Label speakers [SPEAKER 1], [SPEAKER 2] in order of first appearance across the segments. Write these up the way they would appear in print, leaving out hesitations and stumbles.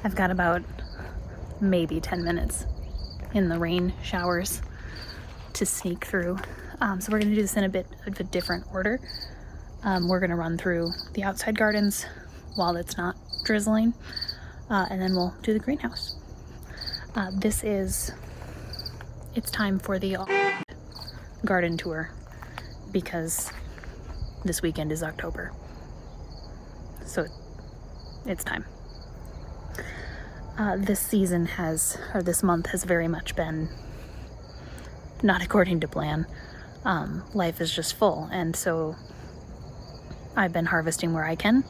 [SPEAKER 1] I've got about maybe 10 minutes in the rain showers to sneak through. So we're gonna do this in a bit of a different order. We're gonna run through the outside gardens while it's not drizzling, and then we'll do the greenhouse. It's time for the garden tour because this weekend is October. So it's time. This month has very much been not according to plan. Life is just full, and so I've been harvesting where I can,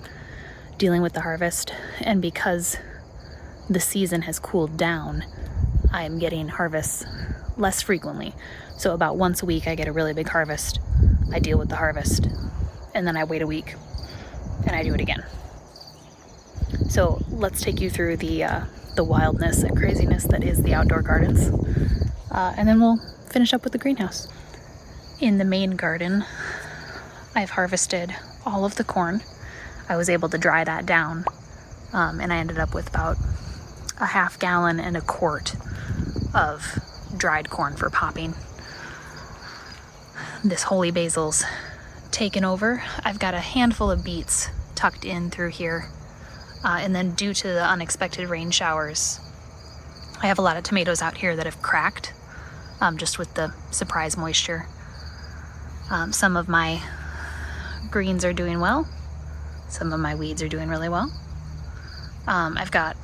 [SPEAKER 1] dealing with the harvest, and because the season has cooled down, I'm getting harvests less frequently. So about once a week I get a really big harvest, I deal with the harvest, and then I wait a week and I do it again. So let's take you through the wildness and craziness that is the outdoor gardens, and then we'll finish up with the greenhouse. In the main garden, I've harvested all of the corn. I was able to dry that down, and I ended up with about a half gallon and a quart of dried corn for popping. This holy basil's taken over. I've got a handful of beets tucked in through here, and then due to the unexpected rain showers, I have a lot of tomatoes out here that have cracked, just with the surprise moisture. Some of my greens are doing well. Some of my weeds are doing really well. I've got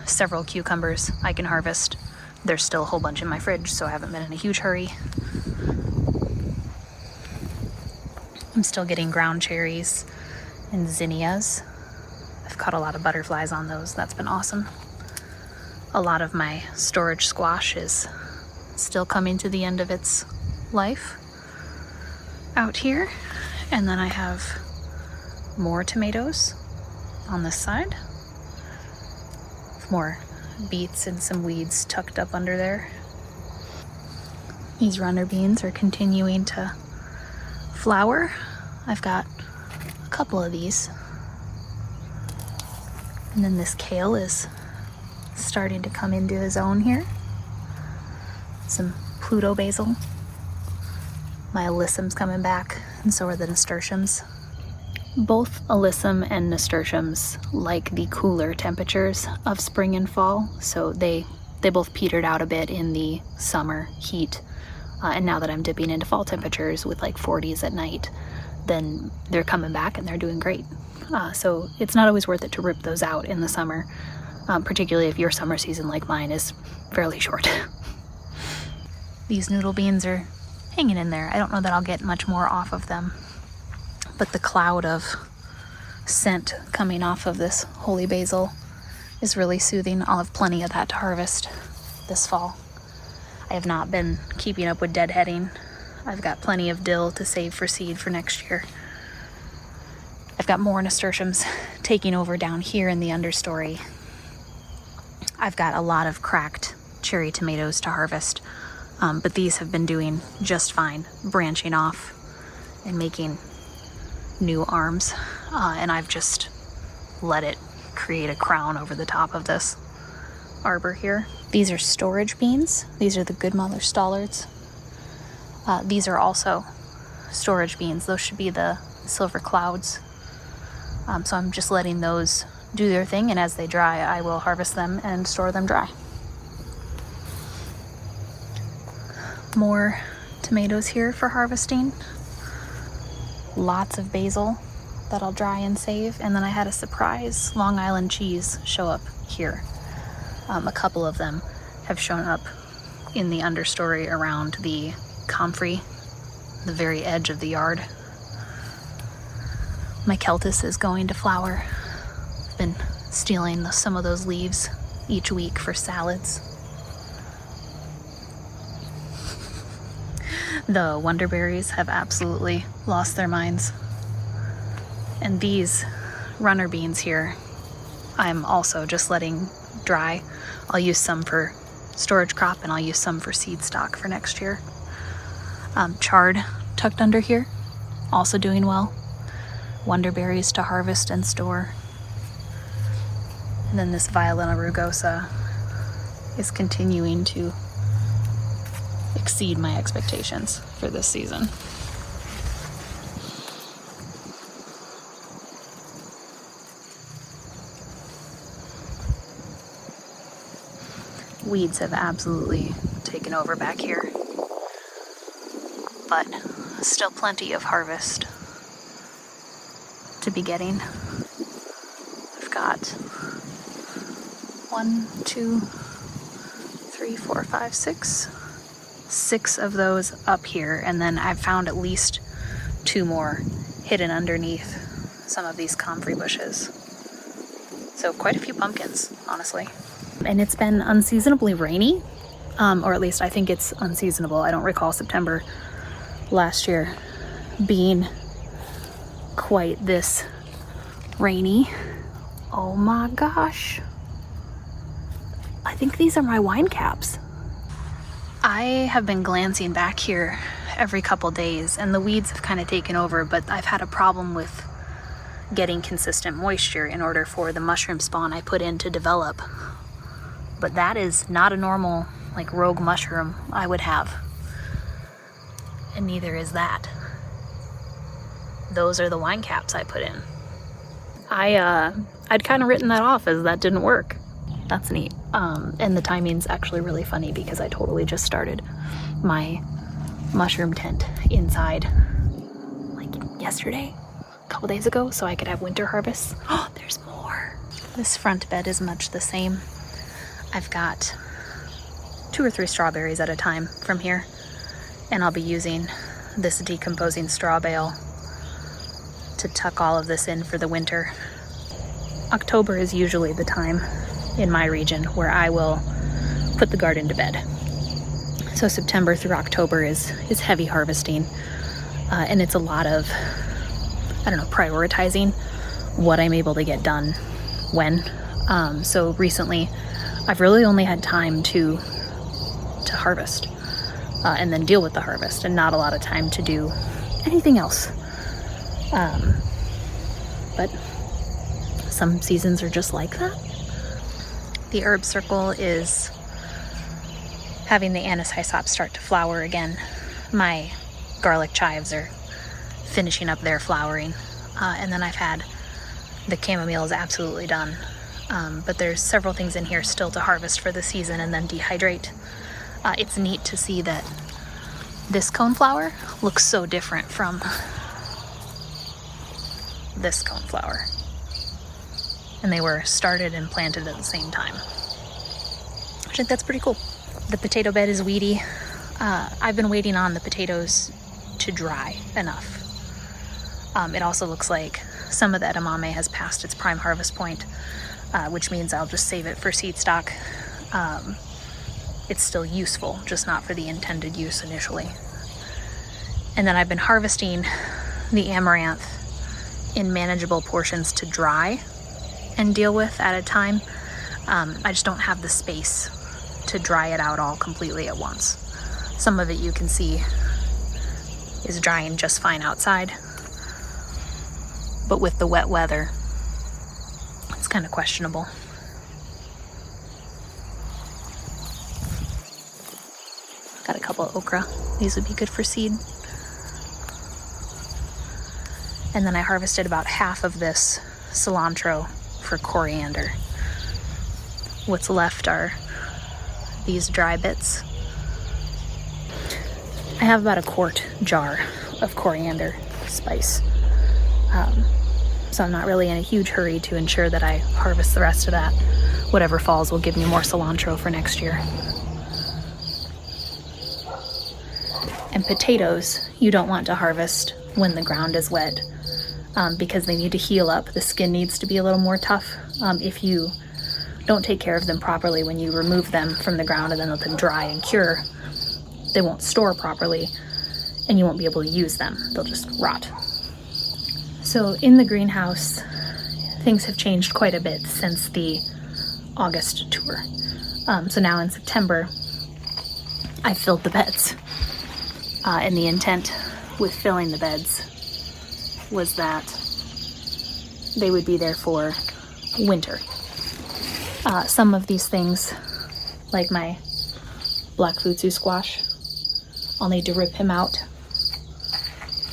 [SPEAKER 1] several cucumbers I can harvest. There's still a whole bunch in my fridge, so I haven't been in a huge hurry. I'm still getting ground cherries and zinnias. I've caught a lot of butterflies on those. That's been awesome. A lot of my storage squash is still coming to the end of its life out here. And then I have more tomatoes on this side. More beets and some weeds tucked up under there. These runner beans are continuing to flower. I've got a couple of these. And then this kale is starting to come into his own here. Some Pluto basil. My alyssum's coming back, and so are the nasturtiums. Both alyssum and nasturtiums like the cooler temperatures of spring and fall, so they both petered out a bit in the summer heat. And now that I'm dipping into fall temperatures with like 40s at night, then they're coming back and they're doing great. So it's not always worth it to rip those out in the summer, particularly if your summer season, like mine, is fairly short. These noodle beans are hanging in there. I don't know that I'll get much more off of them, but the cloud of scent coming off of this holy basil is really soothing. I'll have plenty of that to harvest this fall. I have not been keeping up with deadheading. I've got plenty of dill to save for seed for next year. I've got more nasturtiums taking over down here in the understory. I've got a lot of cracked cherry tomatoes to harvest, but these have been doing just fine, branching off and making new arms, and I've just let it create a crown over the top of this arbor here. These are storage beans. These are the Good Mother Stollards. These are also storage beans. Those should be the silver clouds. So I'm just letting those do their thing, and as they dry, I will harvest them and store them dry. More tomatoes here for harvesting. Lots of basil that I'll dry and save. And then I had a surprise Long Island cheese show up here. A couple of them have shown up in the understory around the comfrey, the very edge of the yard. My Celtis is going to flower. I've been stealing some of those leaves each week for salads. The wonderberries have absolutely lost their minds. And these runner beans here, I'm also just letting dry. I'll use some for storage crop and I'll use some for seed stock for next year. Chard tucked under here, also doing well. Wonderberries to harvest and store. And then this Violina rugosa is continuing to exceed my expectations for this season. Weeds have absolutely taken over back here, but still plenty of harvest to be getting. I've got 1, 2, 3, 4, 5, 6 of those up here, and then I've found at least 2 more hidden underneath some of these comfrey bushes. So quite a few pumpkins, honestly. And it's been unseasonably rainy, or at least I think it's unseasonable. I don't recall September last year being quite this rainy. Oh my gosh. I think these are my wine caps. I have been glancing back here every couple days, and the weeds have kind of taken over, but I've had a problem with getting consistent moisture in order for the mushroom spawn I put in to develop. But that is not a normal, like, rogue mushroom I would have. And neither is that. Those are the wine caps I put in. I'd kind of written that off as that didn't work. That's neat. And the timing's actually really funny because I totally just started my mushroom tent inside like yesterday, a couple days ago, so I could have winter harvests. Oh, there's more. This front bed is much the same. I've got 2 or 3 strawberries at a time from here, and I'll be using this decomposing straw bale to tuck all of this in for the winter. October is usually the time in my region where I will put the garden to bed. So September through October is heavy harvesting, and it's a lot of, prioritizing what I'm able to get done when. So recently, I've really only had time to harvest and then deal with the harvest, and not a lot of time to do anything else. But some seasons are just like that. The herb circle is having the anise hyssop start to flower again. My garlic chives are finishing up their flowering. And then I've had the chamomile is absolutely done. But there's several things in here still to harvest for the season and then dehydrate. It's neat to see that this coneflower looks so different from this coneflower. And they were started and planted at the same time. I think that's pretty cool. The potato bed is weedy. I've been waiting on the potatoes to dry enough. It also looks like some of the edamame has passed its prime harvest point, which means I'll just save it for seed stock. It's still useful, just not for the intended use initially. And then I've been harvesting the amaranth in manageable portions to dry and deal with at a time. I just don't have the space to dry it out all completely at once. Some of it you can see is drying just fine outside, but with the wet weather, it's kind of questionable. Got a couple of okra. These would be good for seed. And then I harvested about half of this cilantro for coriander. What's left are these dry bits. I have about a quart jar of coriander spice. So I'm not really in a huge hurry to ensure that I harvest the rest of that. Whatever falls will give me more cilantro for next year. And potatoes, you don't want to harvest when the ground is wet because they need to heal up. The skin needs to be a little more tough. If you don't take care of them properly when you remove them from the ground and then let them dry and cure, they won't store properly and you won't be able to use them. They'll just rot. So in the greenhouse, things have changed quite a bit since the August tour. So now in September, I filled the beds. And the intent with filling the beds was that they would be there for winter. Some of these things, like my black futsu squash, I'll need to rip him out.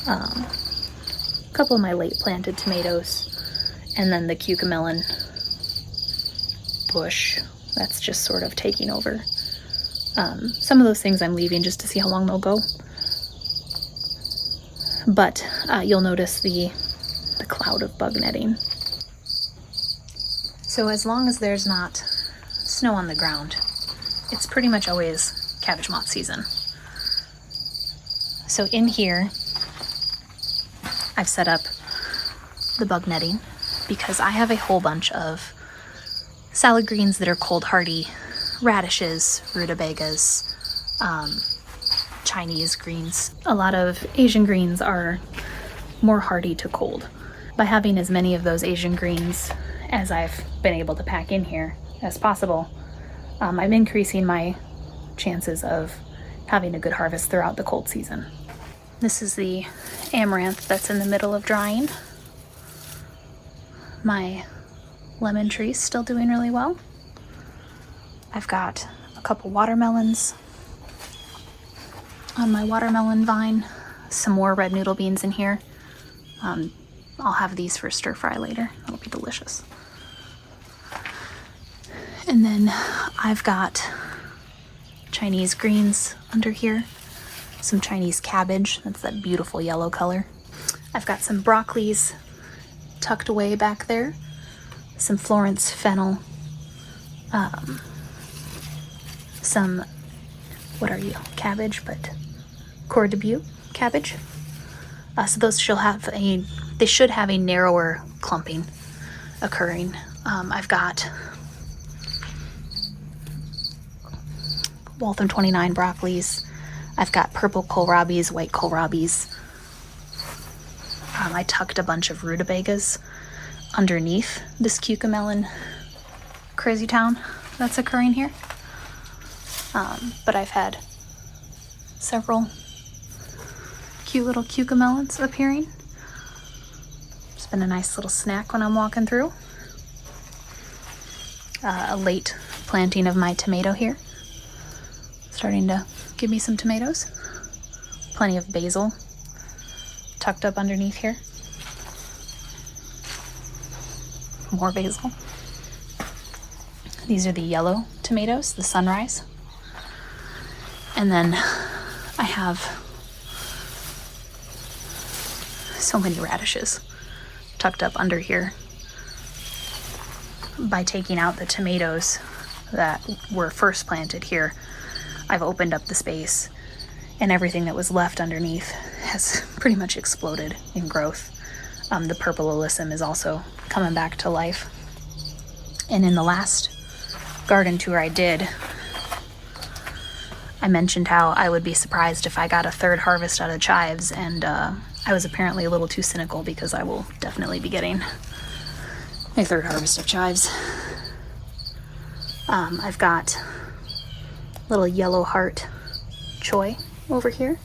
[SPEAKER 1] A couple of my late planted tomatoes, and then the cucamelon bush that's just sort of taking over. Some of those things I'm leaving just to see how long they'll go. But you'll notice the cloud of bug netting. So as long as there's not snow on the ground, it's pretty much always cabbage moth season. So in here, I've set up the bug netting because I have a whole bunch of salad greens that are cold hardy, radishes, rutabagas, Chinese greens. A lot of Asian greens are more hardy to cold. By having as many of those Asian greens as I've been able to pack in here as possible, I'm increasing my chances of having a good harvest throughout the cold season. This is the amaranth that's in the middle of drying. My lemon tree's still doing really well. I've got a couple watermelons on my watermelon vine, some more red noodle beans in here. I'll have these for stir fry later. That'll be delicious. And then I've got Chinese greens under here, some Chinese cabbage, that's that beautiful yellow color. I've got some broccolis tucked away back there, some Florence fennel, some, what are you, cabbage, but Coeur de Butte cabbage. So those should have a narrower clumping occurring. I've got Waltham 29 broccolis. I've got purple kohlrabis, white kohlrabis. I tucked a bunch of rutabagas underneath this cucamelon crazy town that's occurring here. But I've had several cute little cucamelons appearing. It's been a nice little snack when I'm walking through. A late planting of my tomato here. Starting to give me some tomatoes. Plenty of basil tucked up underneath here. More basil. These are the yellow tomatoes, the sunrise. And then I have so many radishes tucked up under here. By taking out the tomatoes that were first planted here, I've opened up the space, and everything that was left underneath has pretty much exploded in growth. The purple alyssum is also coming back to life. And in the last garden tour I did, I mentioned how I would be surprised if I got a third harvest out of chives, and I was apparently a little too cynical because I will definitely be getting a third harvest of chives. I've got little yellow heart choy over here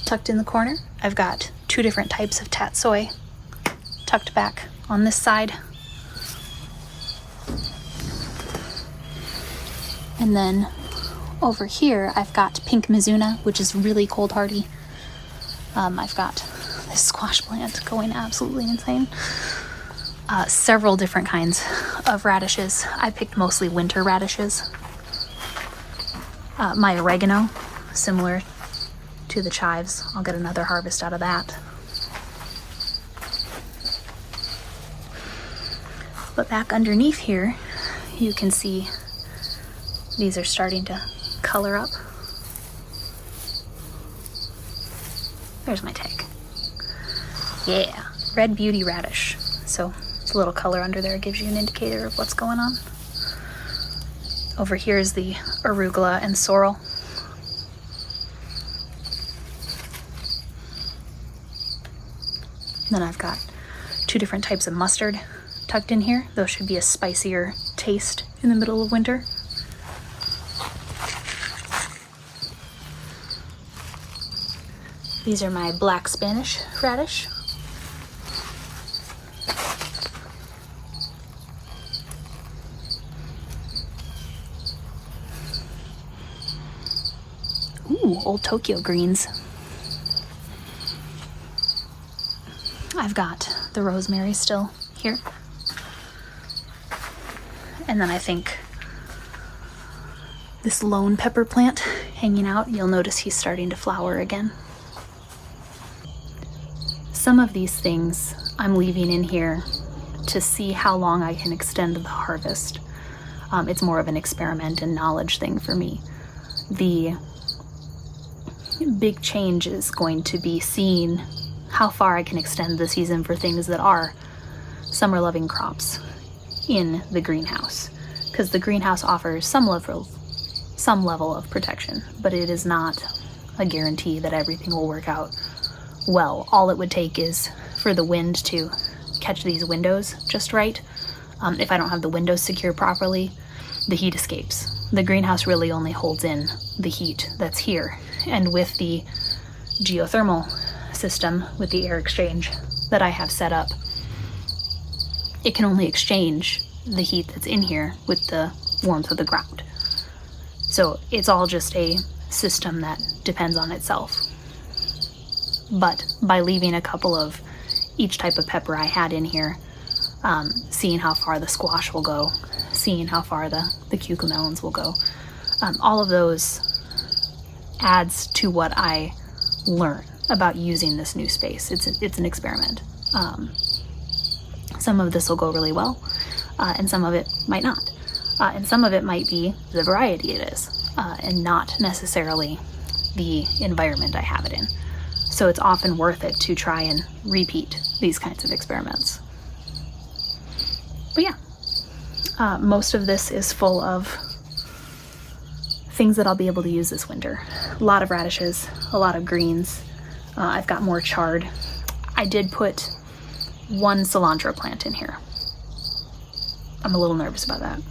[SPEAKER 1] tucked in the corner. I've got 2 different types of tatsoi tucked back on this side. And then over here I've got pink mizuna, which is really cold hardy. I've got this squash plant going absolutely insane. Several different kinds of radishes. I picked mostly winter radishes. My oregano, similar to the chives. I'll get another harvest out of that. But back underneath here, you can see these are starting to color up. There's my tag. Yeah, red beauty radish. So it's a little color under there, gives you an indicator of what's going on. Over here is the arugula and sorrel. Then I've got 2 different types of mustard tucked in here. Those should be a spicier taste in the middle of winter. These are my black Spanish radish. Ooh, old Tokyo greens. I've got the rosemary still here. And then I think this lone pepper plant hanging out, you'll notice he's starting to flower again. Some of these things I'm leaving in here to see how long I can extend the harvest. It's more of an experiment and knowledge thing for me. The big change is going to be seeing how far I can extend the season for things that are summer-loving crops in the greenhouse, because the greenhouse offers some level of protection, but it is not a guarantee that everything will work out well. All it would take is for the wind to catch these windows just right. If I don't have the windows secured properly, the heat escapes. The greenhouse really only holds in the heat that's here, and with the geothermal system, with the air exchange that I have set up, it can only exchange the heat that's in here with the warmth of the ground. So it's all just a system that depends on itself. But by leaving a couple of each type of pepper I had in here, seeing how far the squash will go, seeing how far the cucamelons will go, all of those adds to what I learn about using this new space. It's an experiment. Some of this will go really well, and some of it might not. And some of it might be the variety it is, and not necessarily the environment I have it in. So it's often worth it to try and repeat these kinds of experiments. But yeah, most of this is full of things that I'll be able to use this winter. A lot of radishes, a lot of greens. I've got more chard. I did put one cilantro plant in here. I'm a little nervous about that.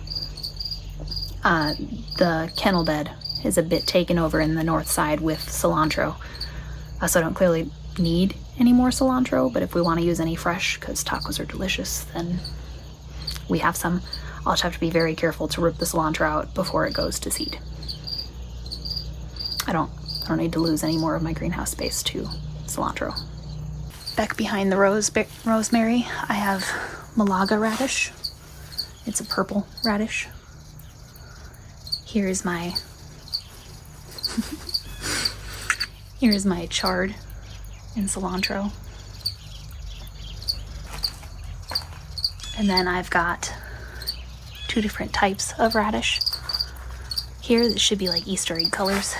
[SPEAKER 1] The kennel bed is a bit taken over in the north side with cilantro, so I don't clearly need any more cilantro, but if we want to use any fresh, because tacos are delicious, then we have some. I'll just have to be very careful to rip the cilantro out before it goes to seed. I don't need to lose any more of my greenhouse space to cilantro. Back behind the rosemary, I have Malaga radish. It's a purple radish. Here's my chard and cilantro. And then I've got two different types of radish here that should be like Easter egg colors.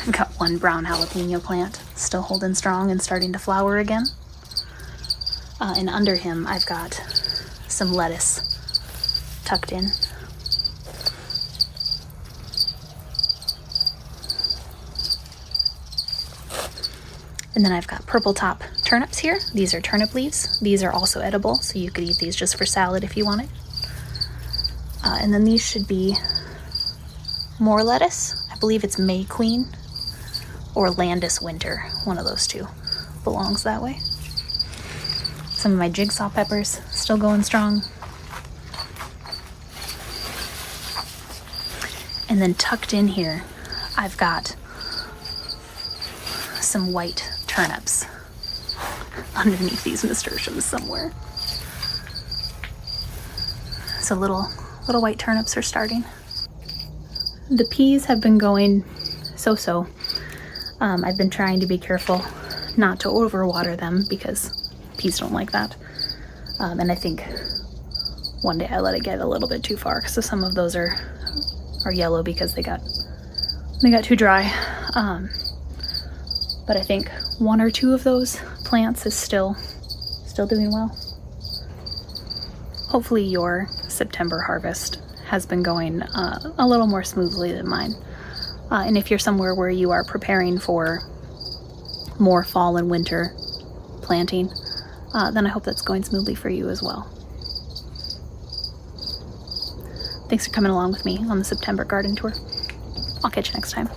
[SPEAKER 1] I've got one brown jalapeno plant still holding strong and starting to flower again. And under him, I've got some lettuce tucked in. And then I've got purple top turnips here. These are turnip leaves. These are also edible, so you could eat these just for salad if you wanted. And then these should be more lettuce. I believe it's May Queen or Landis Winter. One of those two belongs that way. Some of my jigsaw peppers still going strong. And then tucked in here, I've got some white turnips underneath these nasturtiums somewhere. So little white turnips are starting. The peas have been going so-so. I've been trying to be careful not to overwater them because peas don't like that. And I think one day I let it get a little bit too far, so some of those are yellow because they got too dry. But I think one or two of those plants is still doing well. Hopefully your September harvest has been going a little more smoothly than mine. And if you're somewhere where you are preparing for more fall and winter planting, then I hope that's going smoothly for you as well. Thanks for coming along with me on the September garden tour. I'll catch you next time.